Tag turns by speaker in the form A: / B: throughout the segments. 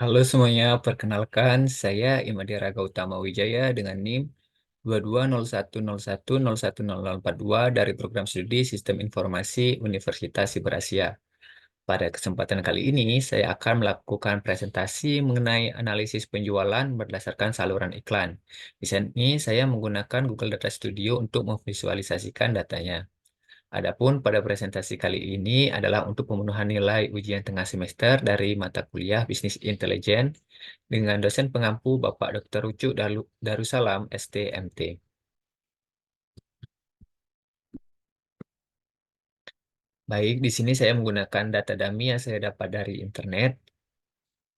A: Halo semuanya, perkenalkan saya Imadira Gautama Wijaya dengan NIM 220101010042 dari program studi Sistem Informasi Universitas Siberasia. Pada kesempatan kali ini, saya akan melakukan presentasi mengenai analisis penjualan berdasarkan saluran iklan. Di sini saya menggunakan Google Data Studio untuk memvisualisasikan datanya. Adapun pada presentasi kali ini adalah untuk pemenuhan nilai ujian tengah semester dari mata kuliah Bisnis Intelijen dengan dosen pengampu Bapak Dr. Ucu Darussalam, STMT. Baik, di sini saya menggunakan data dummy yang saya dapat dari internet.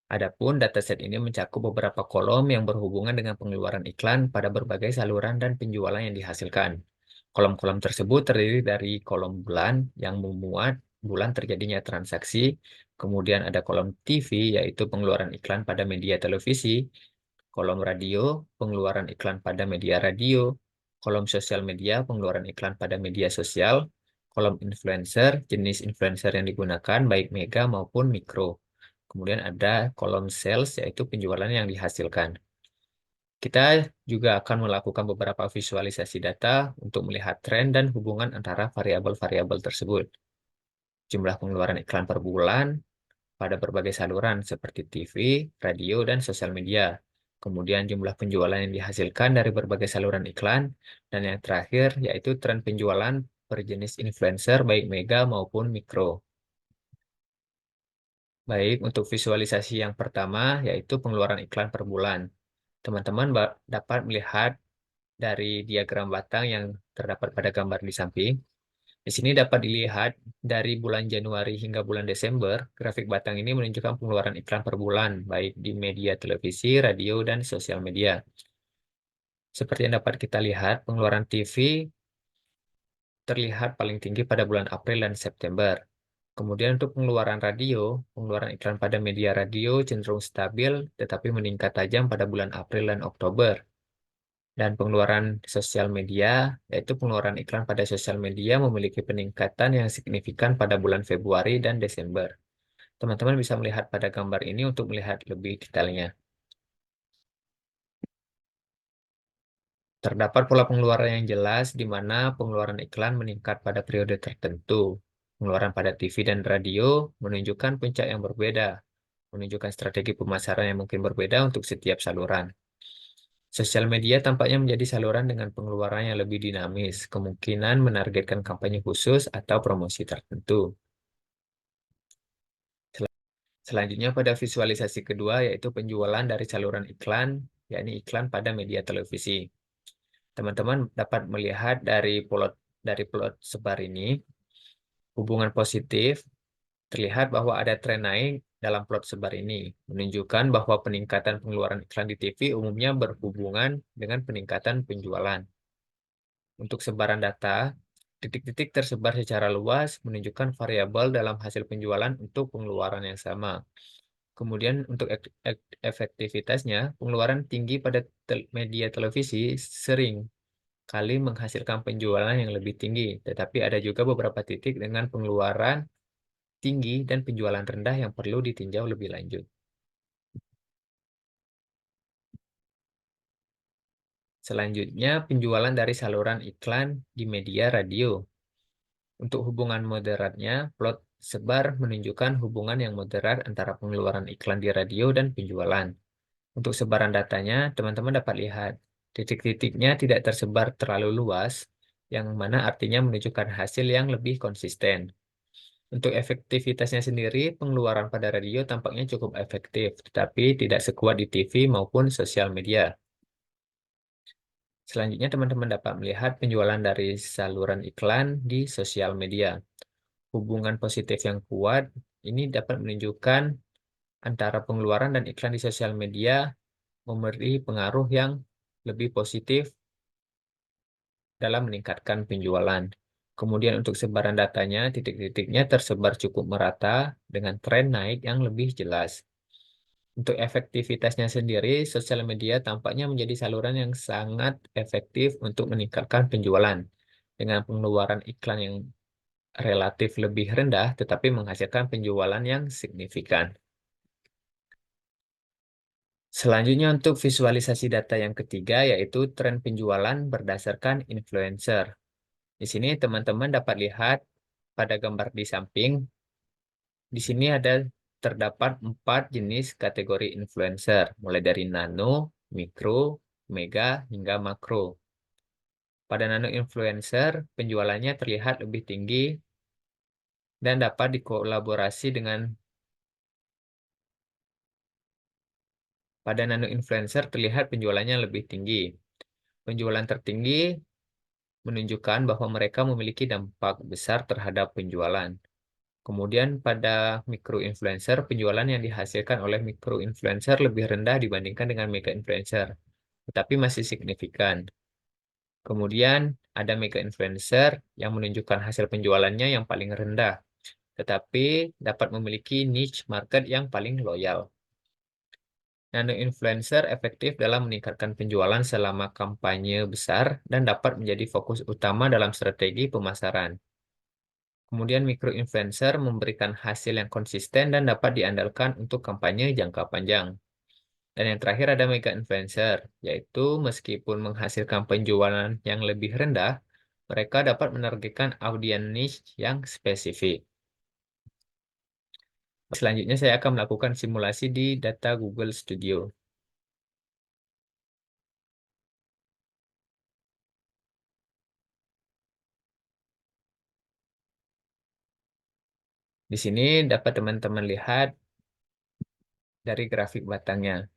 A: Adapun dataset ini mencakup beberapa kolom yang berhubungan dengan pengeluaran iklan pada berbagai saluran dan penjualan yang dihasilkan. Kolom-kolom tersebut terdiri dari kolom bulan yang memuat bulan terjadinya transaksi, kemudian ada kolom TV yaitu pengeluaran iklan pada media televisi, kolom radio, pengeluaran iklan pada media radio, kolom sosial media, pengeluaran iklan pada media sosial, kolom influencer, jenis influencer yang digunakan baik mega maupun mikro. Kemudian ada kolom sales, yaitu penjualan yang dihasilkan. Kita juga akan melakukan beberapa visualisasi data untuk melihat tren dan hubungan antara variabel-variabel tersebut. Jumlah pengeluaran iklan per bulan pada berbagai saluran seperti TV, radio, dan sosial media. Kemudian jumlah penjualan yang dihasilkan dari berbagai saluran iklan. Dan yang terakhir yaitu tren penjualan per jenis influencer baik mega maupun mikro. Baik, untuk visualisasi yang pertama yaitu pengeluaran iklan per bulan. Teman-teman dapat melihat dari diagram batang yang terdapat pada gambar di samping. Di sini dapat dilihat dari bulan Januari hingga bulan Desember, grafik batang ini menunjukkan pengeluaran iklan per bulan, baik di media televisi, radio, dan sosial media. Seperti yang dapat kita lihat, pengeluaran TV terlihat paling tinggi pada bulan April dan September. Kemudian untuk pengeluaran radio, pengeluaran iklan pada media radio cenderung stabil, tetapi meningkat tajam pada bulan April dan Oktober. Dan pengeluaran sosial media, yaitu pengeluaran iklan pada sosial media memiliki peningkatan yang signifikan pada bulan Februari dan Desember. Teman-teman bisa melihat pada gambar ini untuk melihat lebih detailnya. Terdapat pola pengeluaran yang jelas di mana pengeluaran iklan meningkat pada periode tertentu. Pengeluaran pada TV dan radio menunjukkan puncak yang berbeda, menunjukkan strategi pemasaran yang mungkin berbeda untuk setiap saluran. Sosial media tampaknya menjadi saluran dengan pengeluaran yang lebih dinamis, kemungkinan menargetkan kampanye khusus atau promosi tertentu. Selanjutnya pada visualisasi kedua yaitu penjualan dari saluran iklan, yakni iklan pada media televisi. Teman-teman dapat melihat dari plot sebar ini, hubungan positif terlihat bahwa ada tren naik dalam plot sebar ini, menunjukkan bahwa peningkatan pengeluaran iklan di TV umumnya berhubungan dengan peningkatan penjualan. Untuk sebaran data, titik-titik tersebar secara luas menunjukkan variabel dalam hasil penjualan untuk pengeluaran yang sama. Kemudian untuk efektivitasnya, pengeluaran tinggi pada media televisi sering kali menghasilkan penjualan yang lebih tinggi, tetapi ada juga beberapa titik dengan pengeluaran tinggi dan penjualan rendah yang perlu ditinjau lebih lanjut. Selanjutnya, penjualan dari saluran iklan di media radio. Untuk hubungan moderatnya, plot sebar menunjukkan hubungan yang moderat antara pengeluaran iklan di radio dan penjualan. Untuk sebaran datanya, teman-teman dapat lihat titik-titiknya tidak tersebar terlalu luas, yang mana artinya menunjukkan hasil yang lebih konsisten. Untuk efektivitasnya sendiri, pengeluaran pada radio tampaknya cukup efektif, tetapi tidak sekuat di TV maupun sosial media. Selanjutnya, teman-teman dapat melihat penjualan dari saluran iklan di sosial media. Hubungan positif yang kuat ini dapat menunjukkan antara pengeluaran dan iklan di sosial media memberi pengaruh yang lebih positif dalam meningkatkan penjualan. Kemudian untuk sebaran datanya, titik-titiknya tersebar cukup merata dengan tren naik yang lebih jelas. Untuk efektivitasnya sendiri, sosial media tampaknya menjadi saluran yang sangat efektif untuk meningkatkan penjualan dengan pengeluaran iklan yang relatif lebih rendah tetapi menghasilkan penjualan yang signifikan. Selanjutnya untuk visualisasi data yang ketiga yaitu tren penjualan berdasarkan influencer. Di sini teman-teman dapat lihat pada gambar di samping, di sini terdapat 4 jenis kategori influencer, mulai dari nano, mikro, mega, hingga makro. Pada nano influencer, penjualannya terlihat lebih tinggi dan dapat dikolaborasi dengan pada nano influencer terlihat penjualannya lebih tinggi. Penjualan tertinggi menunjukkan bahwa mereka memiliki dampak besar terhadap penjualan. Kemudian pada micro influencer, penjualan yang dihasilkan oleh micro influencer lebih rendah dibandingkan dengan mega influencer, tetapi masih signifikan. Kemudian ada mega influencer yang menunjukkan hasil penjualannya yang paling rendah, tetapi dapat memiliki niche market yang paling loyal. Nano influencer efektif dalam meningkatkan penjualan selama kampanye besar dan dapat menjadi fokus utama dalam strategi pemasaran. Kemudian micro influencer memberikan hasil yang konsisten dan dapat diandalkan untuk kampanye jangka panjang. Dan yang terakhir ada mega influencer, yaitu meskipun menghasilkan penjualan yang lebih rendah, mereka dapat menargetkan audiens niche yang spesifik. Selanjutnya saya akan melakukan simulasi di data Google Studio. Di sini dapat teman-teman lihat dari grafik batangnya.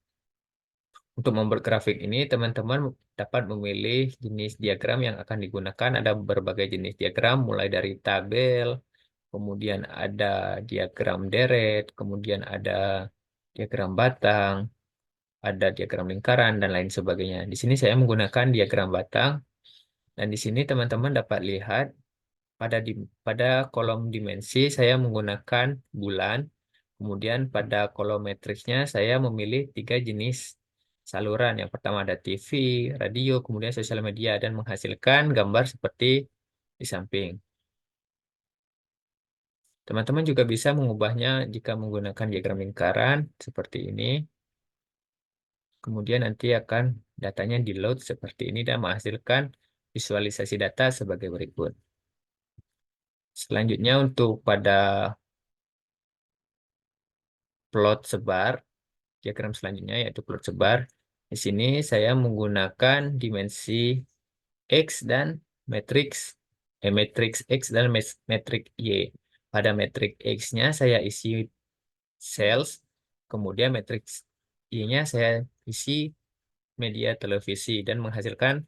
A: Untuk membuat grafik ini, teman-teman dapat memilih jenis diagram yang akan digunakan. Ada berbagai jenis diagram, mulai dari tabel, kemudian ada diagram deret, kemudian ada diagram batang, ada diagram lingkaran, dan lain sebagainya. Di sini saya menggunakan diagram batang, dan di sini teman-teman dapat lihat pada kolom dimensi saya menggunakan bulan. Kemudian pada kolom matriksnya saya memilih 3 jenis saluran. Yang pertama ada TV, radio, kemudian sosial media dan menghasilkan gambar seperti di samping. Teman-teman juga bisa mengubahnya jika menggunakan diagram lingkaran seperti ini. Kemudian nanti akan datanya di load seperti ini dan menghasilkan visualisasi data sebagai berikut. Selanjutnya untuk pada plot sebar, diagram selanjutnya yaitu plot sebar. Di sini saya menggunakan dimensi X dan matriks matriks X dan matriks Y. Pada matriks X-nya saya isi sales, kemudian matriks Y-nya saya isi media televisi dan menghasilkan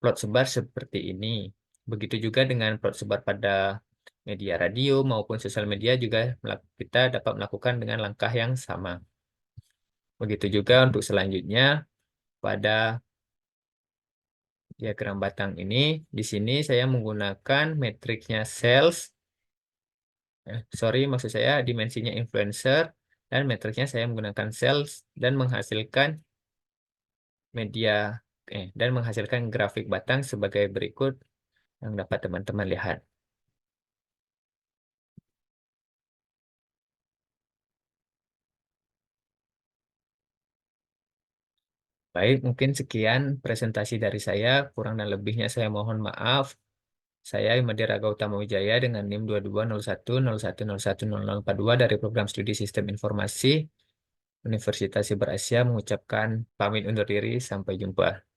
A: plot sebar seperti ini. Begitu juga dengan plot sebar pada media radio maupun sosial media juga kita dapat melakukan dengan langkah yang sama. Begitu juga untuk selanjutnya pada diagram batang ini, di sini saya menggunakan matriksnya sales, maksud saya dimensinya influencer, dan matriksnya saya menggunakan sales dan menghasilkan media dan menghasilkan grafik batang sebagai berikut yang dapat teman-teman lihat. Baik, mungkin sekian presentasi dari saya. Kurang dan lebihnya saya mohon maaf. Saya Imade Gautama Wijaya dengan NIM 220101010042 dari Program Studi Sistem Informasi Universitas Siber Asia mengucapkan pamit undur diri. Sampai jumpa.